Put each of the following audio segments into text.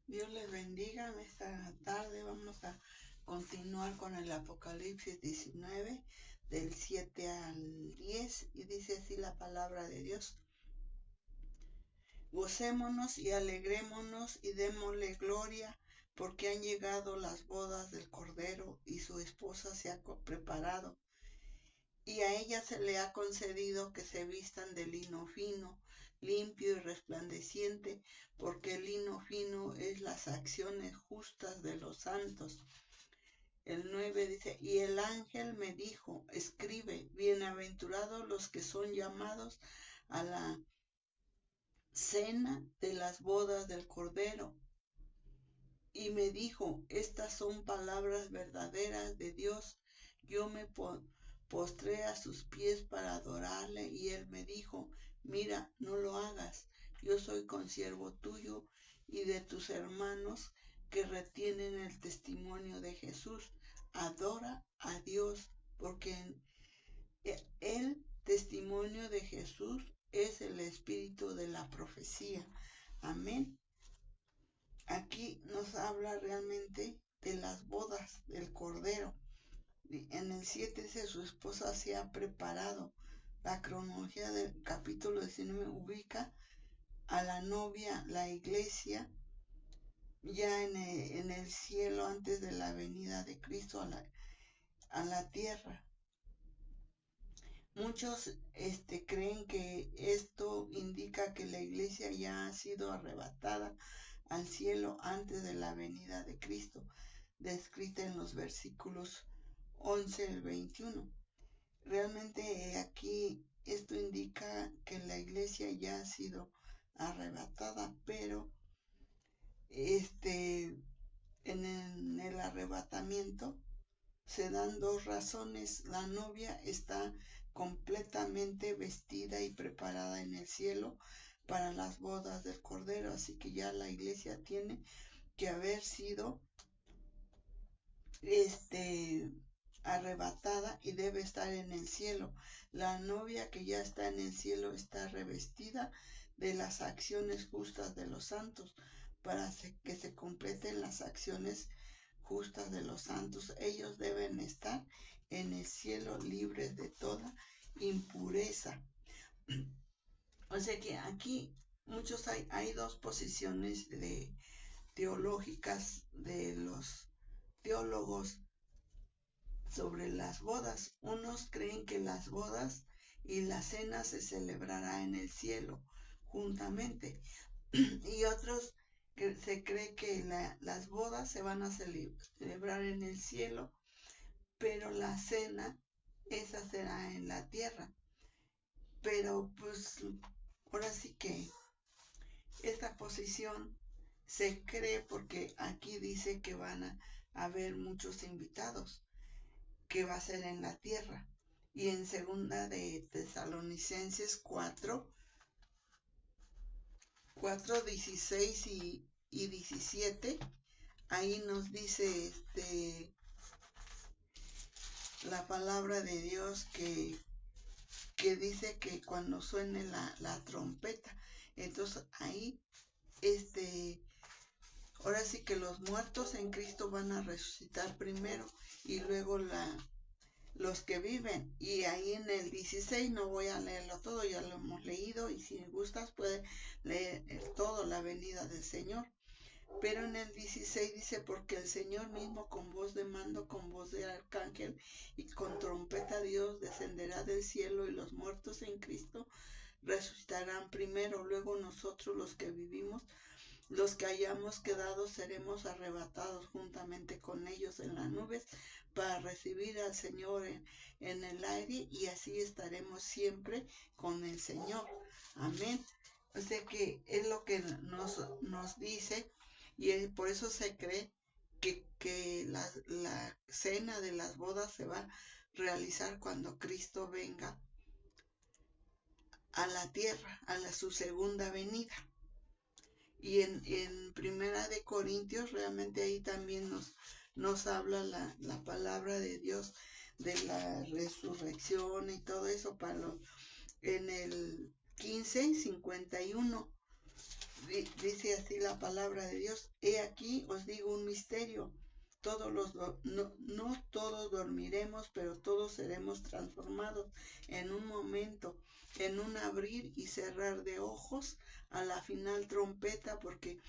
Dios les bendiga. En esta tarde vamos a continuar con el Apocalipsis 19, del 7 al 10, y dice así la palabra de Dios. Gocémonos y alegrémonos y démosle gloria, porque han llegado las bodas del Cordero y su esposa se ha preparado. Y a ella se le ha concedido que se vistan de lino fino, limpio y resplandeciente, porque el lino fino es las acciones justas de los santos. El 9 dice, y el ángel me dijo, escribe, bienaventurados los que son llamados a la cena de las bodas del Cordero. Y me dijo, estas son palabras verdaderas de Dios. Yo me postré a sus pies para adorarle, y él me dijo, mira, no lo hagas. Yo soy consiervo tuyo y de tus hermanos que retienen el testimonio de Jesús. Adora a Dios, porque el testimonio de Jesús es el espíritu de la profecía. Amén. Aquí nos habla realmente de las bodas del Cordero. En el 7 dice, su esposa se ha preparado. La cronología del capítulo 19 ubica a la novia, la iglesia, ya en el cielo antes de la venida de Cristo a la tierra. Muchos creen que esto indica que la iglesia ya ha sido arrebatada al cielo antes de la venida de Cristo, descrita en los versículos 11 al 21. Realmente aquí esto indica que la iglesia ya ha sido arrebatada, pero en el arrebatamiento se dan dos razones. La novia está completamente vestida y preparada en el cielo para las bodas del Cordero, así que ya la iglesia tiene que haber sido arrebatada y debe estar en el cielo. La novia que ya está en el cielo está revestida de las acciones justas de los santos, para que se completen las acciones justas de los santos. Ellos deben estar en el cielo libres de toda impureza. O sea que aquí hay dos posiciones teológicas de los teólogos sobre las bodas. Unos creen que las bodas y la cena se celebrará en el cielo juntamente, y otros que se cree que las bodas se van a celebrar en el cielo, pero la cena esa será en la tierra. Pero pues ahora sí que esta posición se cree porque aquí dice que van a haber muchos invitados, que va a ser en la tierra. Y en segunda de Tesalonicenses 4:16 y 17, ahí nos dice la palabra de Dios que dice que cuando suene la trompeta, entonces ahí ahora sí que los muertos en Cristo van a resucitar primero, y luego los que viven. Y ahí en el 16, no voy a leerlo todo, ya lo hemos leído, y si gustas puedes leer todo, la venida del Señor. Pero en el 16 dice, porque el Señor mismo con voz de mando, con voz de arcángel y con trompeta de Dios descenderá del cielo, y los muertos en Cristo resucitarán primero. Luego nosotros los que vivimos, los que hayamos quedado, seremos arrebatados juntamente con ellos en las nubes para recibir al Señor en el aire, y así estaremos siempre con el Señor. Amén. O sea que es lo que nos dice, y por eso se cree que la cena de las bodas se va a realizar cuando Cristo venga a la tierra, su segunda venida. Y en Primera de Corintios, realmente ahí también nos habla la palabra de Dios de la resurrección y todo eso. En el 15:51 dice así la palabra de Dios: he aquí os digo un misterio. No todos dormiremos, pero todos seremos transformados en un momento, en un abrir y cerrar de ojos, a la final trompeta, porque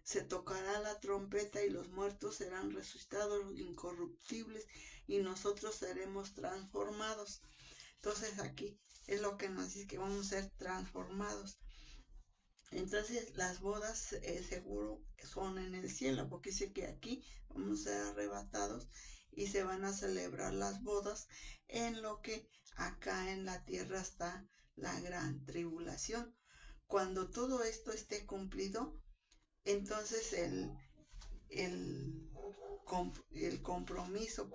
se tocará la trompeta y los muertos serán resucitados incorruptibles y nosotros seremos transformados. Entonces aquí es lo que nos dice, que vamos a ser transformados. Entonces las bodas seguro son en el cielo, porque dice que aquí vamos a ser arrebatados y se van a celebrar las bodas, en lo que acá en la tierra está la gran tribulación. Cuando todo esto esté cumplido, entonces el, el compromiso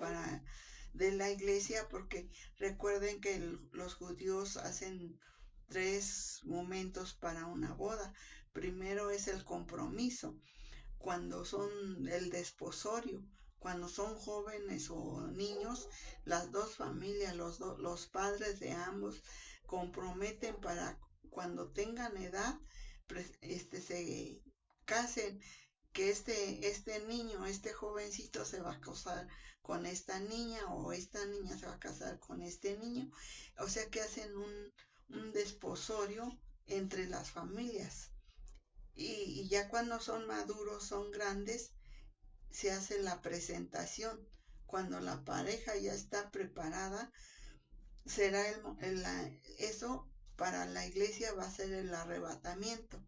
de la iglesia, porque recuerden que los judíos hacen 3 momentos para una boda. Primero es el compromiso, cuando son el desposorio, cuando son jóvenes o niños, las dos familias, los padres de ambos comprometen para cuando tengan edad, se casen, que este niño, este jovencito se va a casar con esta niña, o esta niña se va a casar con este niño. O sea que hacen un desposorio entre las familias. Y ya cuando son maduros, son grandes, se hace la presentación. Cuando la pareja ya está preparada, será eso para la iglesia va a ser el arrebatamiento.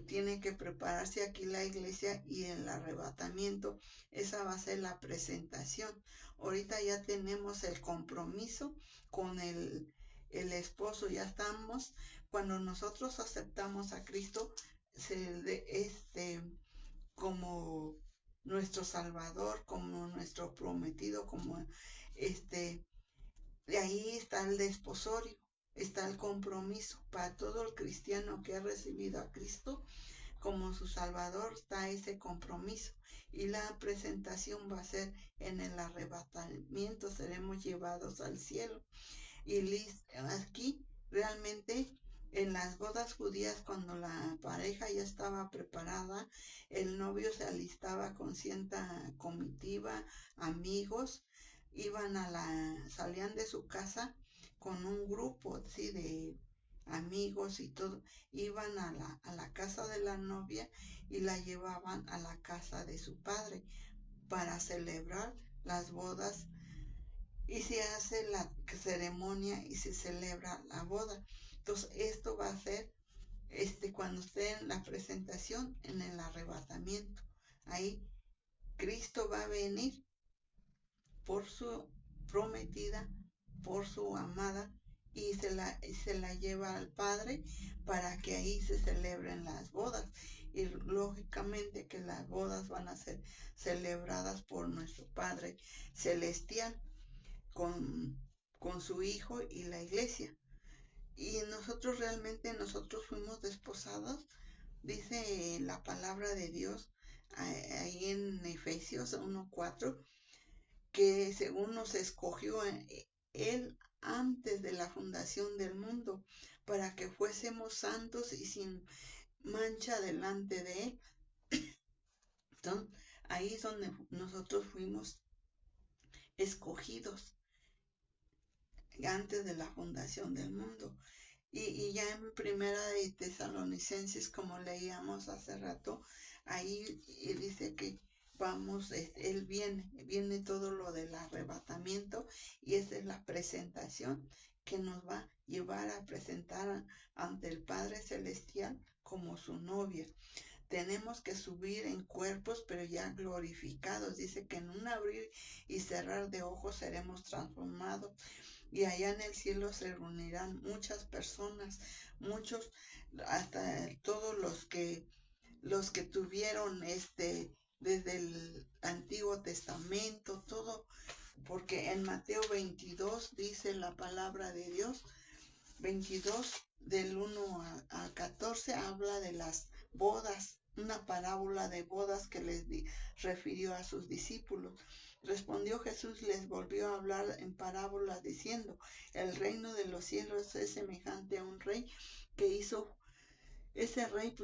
Tiene que prepararse aquí la iglesia, y el arrebatamiento, esa va a ser la presentación. Ahorita ya tenemos el compromiso con el esposo, ya estamos, cuando nosotros aceptamos a Cristo como nuestro Salvador, como nuestro prometido, como de ahí está el desposorio, está el compromiso. Para todo el cristiano que ha recibido a Cristo como su Salvador, está ese compromiso. Y la presentación va a ser en el arrebatamiento, seremos llevados al cielo. Y aquí realmente en las bodas judías, cuando la pareja ya estaba preparada, el novio se alistaba con cierta comitiva, amigos, salían de su casa con un grupo, ¿sí?, de amigos y todo, iban a la casa de la novia y la llevaban a la casa de su padre para celebrar las bodas, y se hace la ceremonia y se celebra la boda. Entonces esto va a ser cuando esté en la presentación, en el arrebatamiento. Ahí Cristo va a venir por su prometida, por su amada, y se la lleva al Padre para que ahí se celebren las bodas. Y lógicamente que las bodas van a ser celebradas por nuestro Padre Celestial con su Hijo y la iglesia. Y nosotros fuimos desposados, dice la palabra de Dios ahí en Efesios 1:4, que según nos escogió Él antes de la fundación del mundo, para que fuésemos santos y sin mancha delante de Él. Entonces, ahí es donde nosotros fuimos escogidos antes de la fundación del mundo. Y ya en Primera de Tesalonicenses, como leíamos hace rato, ahí dice que Él viene todo lo del arrebatamiento, y esa es la presentación que nos va a llevar a presentar ante el Padre Celestial como su novia. Tenemos que subir en cuerpos, pero ya glorificados. Dice que en un abrir y cerrar de ojos seremos transformados. Y allá en el cielo se reunirán muchas personas, muchos, hasta todos los que tuvieron desde el Antiguo Testamento, todo, porque en Mateo 22 dice la palabra de Dios, 22 del 1 al 14, habla de las bodas, una parábola de bodas que les refirió a sus discípulos. Respondió Jesús y les volvió a hablar en parábolas diciendo: el reino de los cielos es semejante a un rey que hizo Ese rey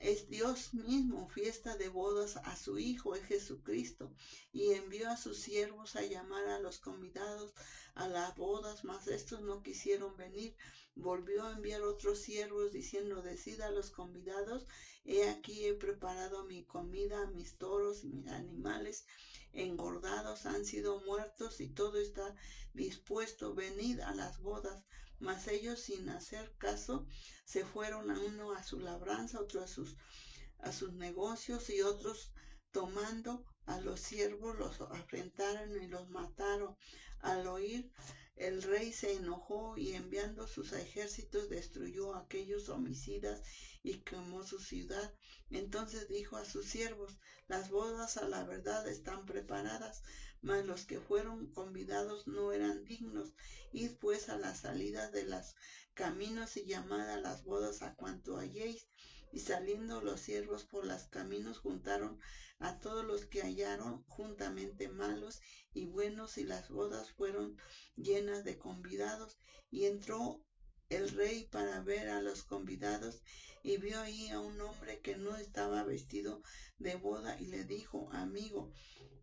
es Dios mismo, fiesta de bodas a su Hijo, es Jesucristo, y envió a sus siervos a llamar a los convidados a las bodas, mas estos no quisieron venir. Volvió a enviar otros siervos diciendo, decid a los convidados, he aquí he preparado mi comida, mis toros y mis animales engordados han sido muertos y todo está dispuesto, venid a las bodas. Mas ellos sin hacer caso se fueron a uno a su labranza, otro a sus negocios y otros tomando a los siervos los afrentaron y los mataron. Al oír el rey se enojó y enviando sus ejércitos destruyó a aquellos homicidas y quemó su ciudad. Entonces dijo a sus siervos, las bodas a la verdad están preparadas, mas los que fueron convidados no eran dignos. Id pues a la salida de los caminos y llamad a las bodas a cuanto halléis. Y saliendo los siervos por los caminos juntaron a todos los que hallaron, juntamente malos y buenos, y las bodas fueron llenas de convidados. Y entró el rey para ver a los convidados, y vio ahí a un hombre que no estaba vestido de boda, y le dijo, amigo,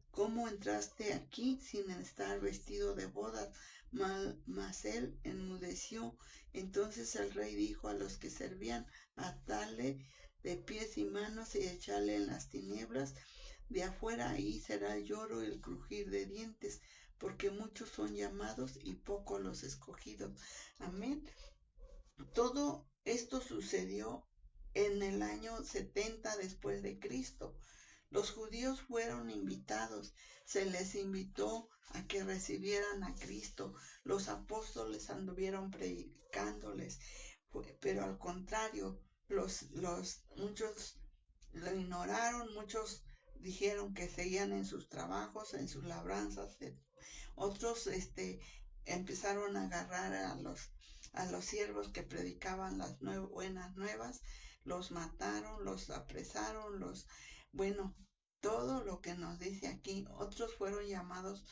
¿cómo entraste aquí sin estar vestido de bodas? Mas él enmudeció. Entonces el rey dijo a los que servían, atadle de pies y manos y echarle en las tinieblas de afuera, ahí será el lloro y el crujir de dientes, porque muchos son llamados y pocos los escogidos. Amén. Todo esto sucedió en el año 70 después de Cristo. Los judíos fueron invitados, se les invitó a que recibieran a Cristo. Los apóstoles anduvieron predicándoles, pero al contrario, muchos lo ignoraron, muchos dijeron que seguían en sus trabajos, en sus labranzas, otros empezaron a agarrar a los siervos que predicaban las buenas nuevas, los mataron, los apresaron, bueno, todo lo que nos dice aquí. Otros fueron llamados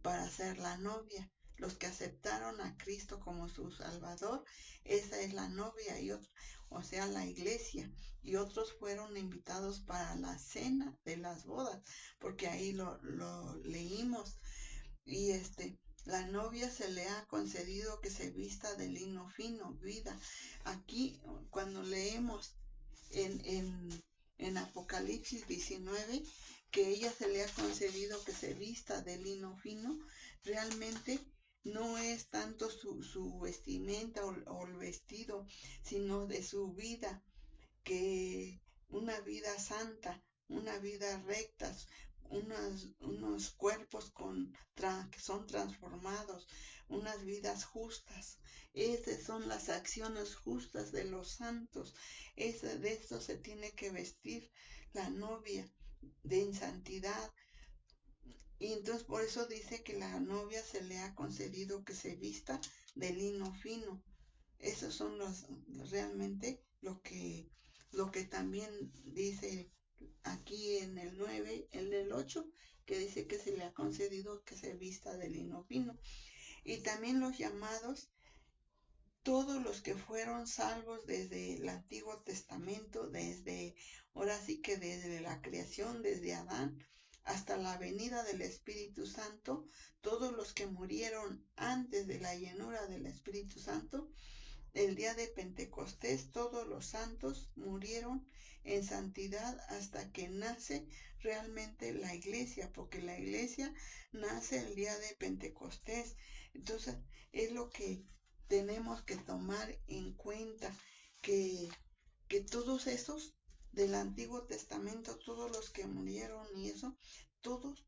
para ser la novia. Los que aceptaron a Cristo como su Salvador, esa es la novia, o sea, la iglesia. Y otros fueron invitados para la cena de las bodas, porque ahí lo leímos. Y la novia se le ha concedido que se vista de lino fino, vida. Aquí, cuando leemos en Apocalipsis 19, que ella se le ha concedido que se vista de lino fino, realmente no es tanto su vestimenta o el vestido, sino de su vida, que una vida santa, una vida recta, unos cuerpos que son transformados, unas vidas justas. Esas son las acciones justas de los santos. De esto se tiene que vestir la novia, de santidad. Y entonces por eso dice que la novia se le ha concedido que se vista de lino fino. Esos son realmente lo que también dice aquí en el 9, el 8, que dice que se le ha concedido que se vista de lino fino. Y también los llamados, todos los que fueron salvos desde el Antiguo Testamento, ahora sí que desde la creación, desde Adán, hasta la venida del Espíritu Santo, todos los que murieron antes de la llenura del Espíritu Santo, el día de Pentecostés, todos los santos murieron en santidad hasta que nace realmente la iglesia, porque la iglesia nace el día de Pentecostés. Entonces, es lo que tenemos que tomar en cuenta, que, que todos esos del Antiguo Testamento, todos los que murieron y eso, todos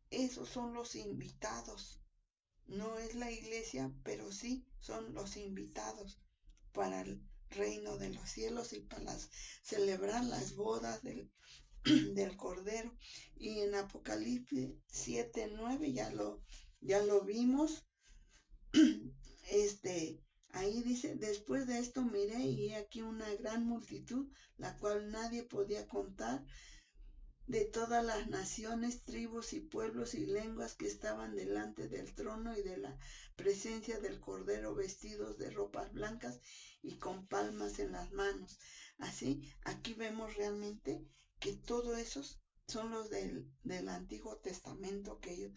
esos son los invitados. No es la iglesia, pero sí son los invitados para el reino de los cielos y para celebrar las bodas del Cordero. Y en Apocalipsis 7:9 ya lo vimos. Ahí dice, después de esto miré y he aquí una gran multitud, la cual nadie podía contar, de todas las naciones, tribus y pueblos y lenguas que estaban delante del trono y de la presencia del Cordero, vestidos de ropas blancas y con palmas en las manos. Así, aquí vemos realmente que todos esos son los del Antiguo Testamento que ellos.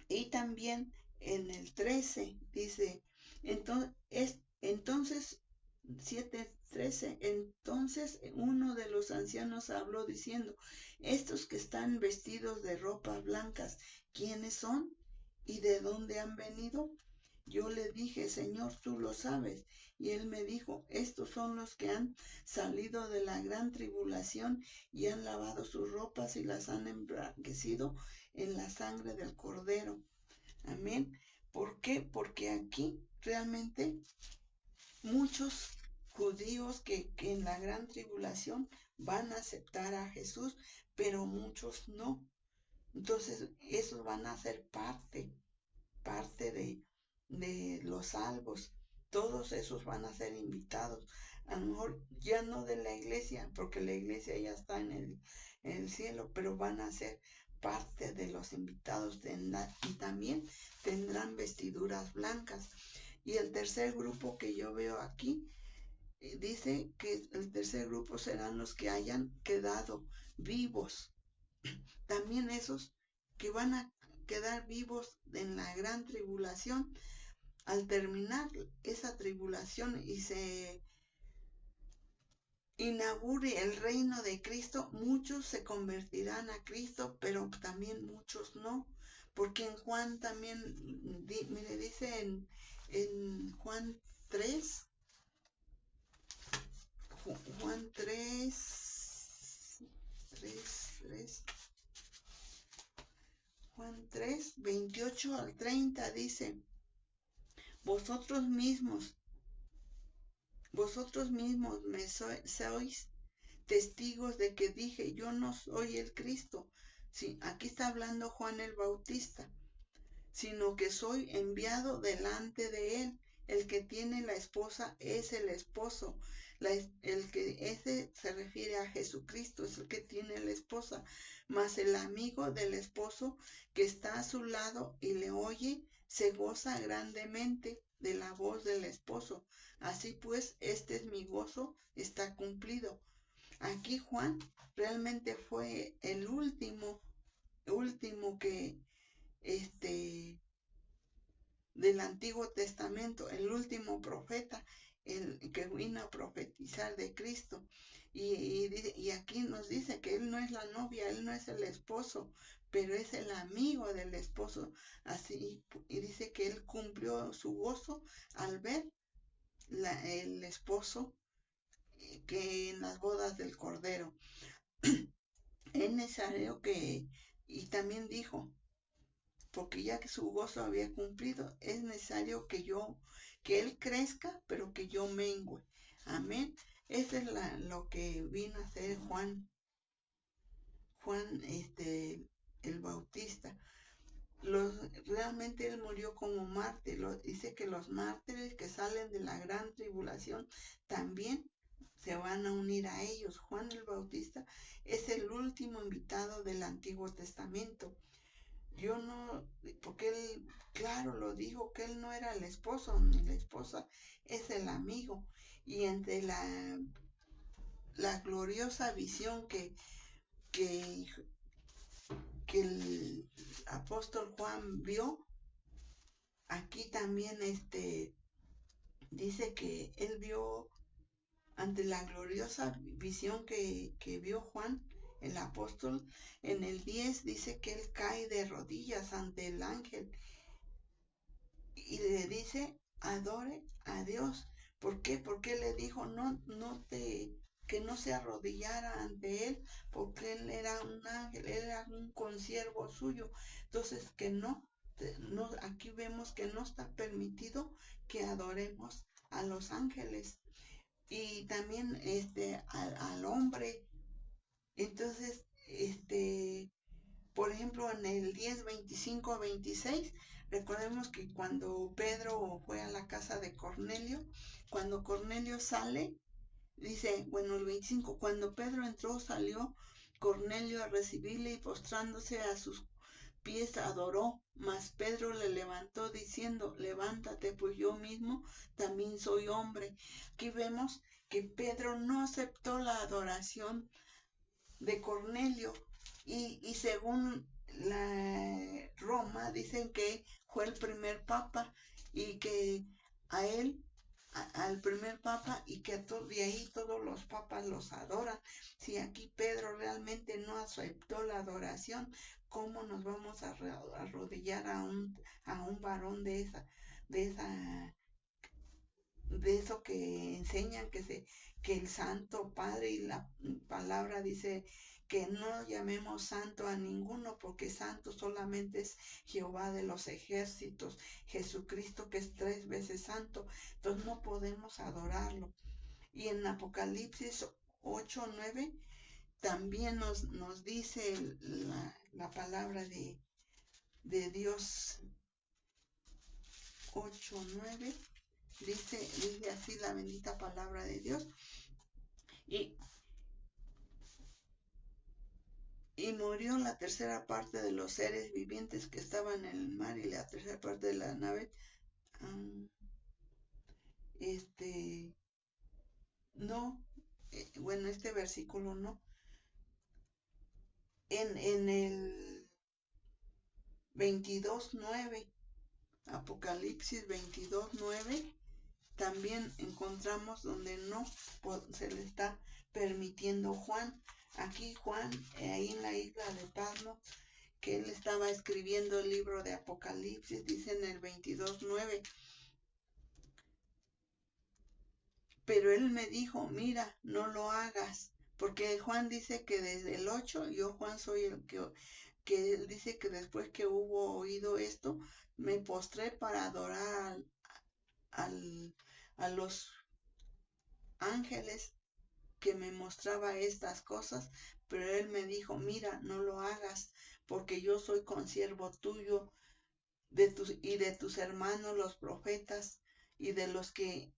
Y también en el 13 dice, entonces 7:13, entonces uno de los ancianos habló diciendo, estos que están vestidos de ropas blancas, ¿quiénes son? ¿Y de dónde han venido? Yo le dije, Señor, tú lo sabes. Y él me dijo, estos son los que han salido de la gran tribulación y han lavado sus ropas y las han emblanquecido en la sangre del Cordero. Amén. ¿Por qué? Porque aquí realmente muchos judíos que en la gran tribulación van a aceptar a Jesús, pero muchos no. Entonces, esos van a ser parte de los salvos. Todos esos van a ser invitados. A lo mejor ya no de la iglesia, porque la iglesia ya está en el cielo, pero van a ser parte de los invitados y también tendrán vestiduras blancas. Y el tercer grupo que yo veo aquí, dice que el tercer grupo serán los que hayan quedado vivos. También esos que van a quedar vivos en la gran tribulación. Al terminar esa tribulación y se inaugure el reino de Cristo, muchos se convertirán a Cristo, pero también muchos no. Porque en Juan también, mire, dice en Juan 3, Juan 3, Juan 3, 28 al 30 dice, vosotros mismos me sois testigos de que dije, yo no soy el Cristo. Sí, aquí está hablando Juan el Bautista, sino que soy enviado delante de él. El que tiene la esposa es el esposo. Ese se refiere a Jesucristo, es el que tiene la esposa. Mas el amigo del esposo que está a su lado y le oye, se goza grandemente de la voz del esposo. Así pues, este es mi gozo, está cumplido. Aquí Juan realmente fue el último que del Antiguo Testamento, el último profeta, el que vino a profetizar de Cristo. Y aquí nos dice que él no es la novia, él no es el esposo, pero es el amigo del esposo. Así, y dice que él cumplió su gozo al ver el esposo que en las bodas del Cordero. Es necesario y también dijo, porque ya que su gozo había cumplido, es necesario que él crezca, pero que yo mengüe. Amén. Eso es lo que vino a hacer Juan, el Bautista. Realmente él murió como mártir. Dice que los mártires que salen de la gran tribulación también se van a unir a ellos. Juan el Bautista es el último invitado del Antiguo Testamento. Yo no, porque él, claro, lo dijo, que él no era el esposo ni la esposa, es el amigo. Y entre la gloriosa visión que el apóstol Juan vio, aquí también dice que él vio, ante la gloriosa visión que vio Juan, el apóstol, en el 10 dice que él cae de rodillas ante el ángel y le dice, adore a Dios. ¿Por qué? Porque le dijo, que no se arrodillara ante él, porque él era un ángel, él era un consiervo suyo. Entonces, que aquí vemos que no está permitido que adoremos a los ángeles y también al hombre. Entonces, por ejemplo, en el 10, 25, 26, recordemos que cuando Pedro fue a la casa de Cornelio, cuando Cornelio sale, dice, bueno, el 25, cuando Pedro entró, salió Cornelio a recibirle y postrándose a sus pies adoró, mas Pedro le levantó diciendo, levántate, pues yo mismo también soy hombre. Aquí vemos que Pedro no aceptó la adoración de Cornelio y según la Roma dicen que fue el primer papa y que a él, al primer papa, y que de ahí todos los papas los adoran. Si aquí Pedro realmente no aceptó la adoración, ¿cómo nos vamos a arrodillar a un varón de eso que enseñan que el Santo Padre, y la palabra dice que no llamemos santo a ninguno, porque santo solamente es Jehová de los ejércitos, Jesucristo, que es 3 veces santo? Entonces no podemos adorarlo. Y en Apocalipsis 8:9 también nos dice la palabra de Dios. 8:9 dice así la bendita palabra de Dios. Y murió la tercera parte de los seres vivientes que estaban en el mar y la tercera parte de la nave. No, bueno, este versículo no. En el 22:9, Apocalipsis 22:9, también encontramos donde no se le está permitiendo Juan. Aquí Juan, ahí en la isla de Patmos, que él estaba escribiendo el libro de Apocalipsis, dice en el 22:9, pero él me dijo, mira, no lo hagas, porque Juan dice que desde el 8, yo Juan soy el que él dice que después que hubo oído esto, me postré para adorar a los ángeles que me mostraba estas cosas, pero él me dijo, mira, no lo hagas, porque yo soy consiervo tuyo y de tus hermanos los profetas y de los que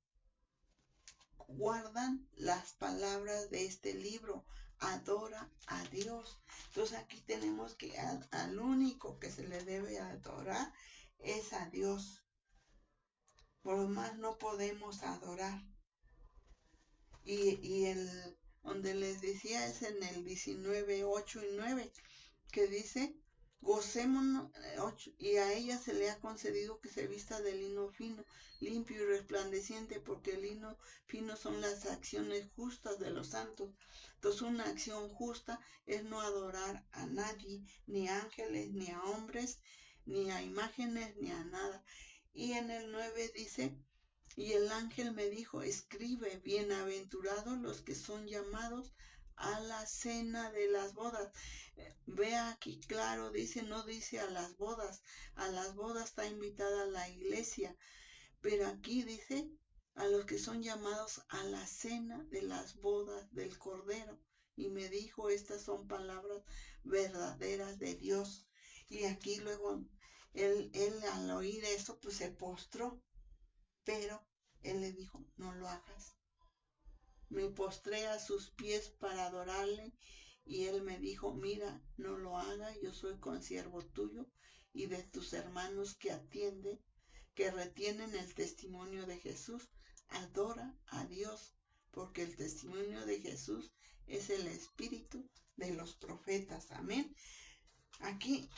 guardan las palabras de este libro. Adora a Dios. Entonces aquí tenemos que al único que se le debe adorar es a Dios. Por lo más no podemos adorar. Y donde les decía es en el 19, 8 y 9, que dice, gocémonos, y a ella se le ha concedido que se vista de lino fino, limpio y resplandeciente, porque el lino fino son las acciones justas de los santos. Entonces una acción justa es no adorar a nadie, ni a ángeles, ni a hombres, ni a imágenes, ni a nada. Y en el 9 dice, y el ángel me dijo, escribe, bienaventurados los que son llamados a la cena de las bodas. Vea aquí claro, dice, no dice a las bodas está invitada la iglesia, pero aquí dice a los que son llamados a la cena de las bodas del Cordero. Y me dijo, estas son palabras verdaderas de Dios. Y aquí luego él al oír eso, pues se postró, pero él le dijo, no lo hagas. Me postré a sus pies para adorarle, y él me dijo, mira, no lo hagas, yo soy consiervo tuyo y de tus hermanos que retienen el testimonio de Jesús. Adora a Dios, porque el testimonio de Jesús es el espíritu de los profetas. Amén. Aquí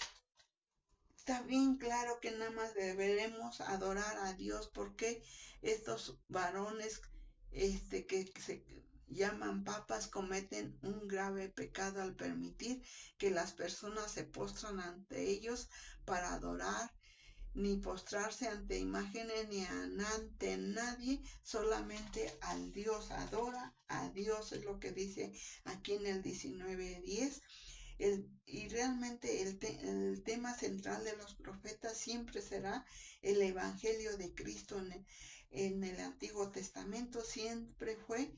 está bien claro que nada más deberemos adorar a Dios, porque estos varones que se llaman papas cometen un grave pecado al permitir que las personas se postran ante ellos para adorar, ni postrarse ante imágenes ni ante nadie, solamente al Dios. Adora a Dios, es lo que dice aquí en el 19:10. Y realmente el tema central de los profetas siempre será el Evangelio de Cristo. En el Antiguo Testamento siempre fue,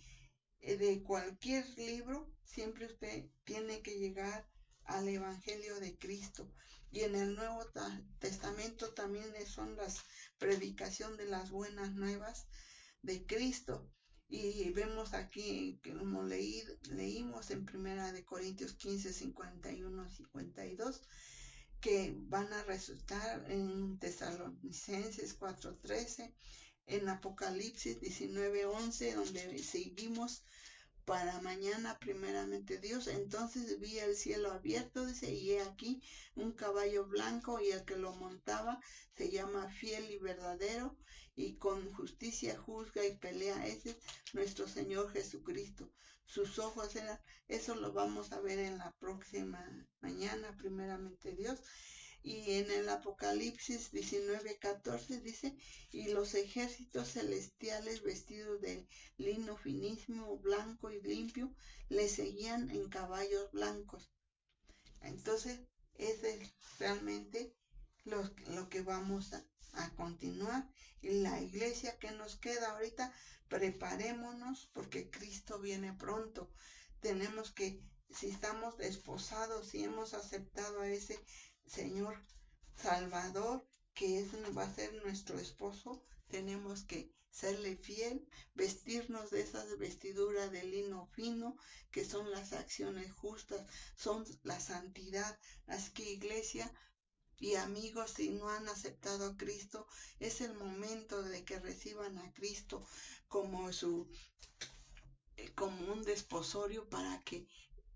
de cualquier libro, siempre usted tiene que llegar al Evangelio de Cristo. Y en el Nuevo Testamento también son las predicación de las buenas nuevas de Cristo. Y vemos aquí, como leímos en 1 Corintios 15, 51, 52, que van a resultar en Tesalonicenses 4:13, en Apocalipsis 19:11, donde seguimos para mañana, primeramente Dios. Entonces vi el cielo abierto, dice, y he aquí un caballo blanco, y el que lo montaba se llama Fiel y Verdadero, y con justicia juzga y pelea. Ese es nuestro Señor Jesucristo. Sus ojos eran, eso lo vamos a ver en la próxima mañana, primeramente Dios. Y en el Apocalipsis 19:14 dice, y los ejércitos celestiales vestidos de lino finísimo, blanco y limpio, le seguían en caballos blancos. Entonces, ese es realmente lo que vamos a continuar. Y la iglesia que nos queda ahorita, preparémonos porque Cristo viene pronto. Tenemos que, si estamos desposados, si hemos aceptado a ese Señor Salvador, que va a ser nuestro esposo, tenemos que serle fiel, vestirnos de esas vestiduras de lino fino, que son las acciones justas, son la santidad. Así que, iglesia y amigos, si no han aceptado a Cristo, es el momento de que reciban a Cristo como como un desposorio, para que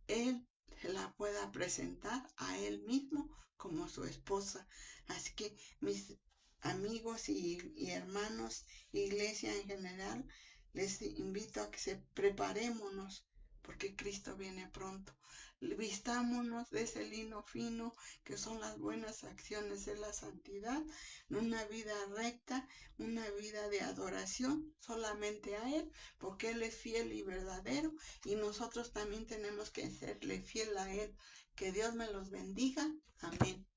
Él se la pueda presentar a Él mismo como su esposa. Así que, mis amigos y hermanos, iglesia en general, les invito a que se preparémonos porque Cristo viene pronto. Vistámonos de ese lino fino, que son las buenas acciones de la santidad, una vida recta, una vida de adoración solamente a Él, porque Él es fiel y verdadero, y nosotros también tenemos que serle fiel a Él. Que Dios me los bendiga. Amén.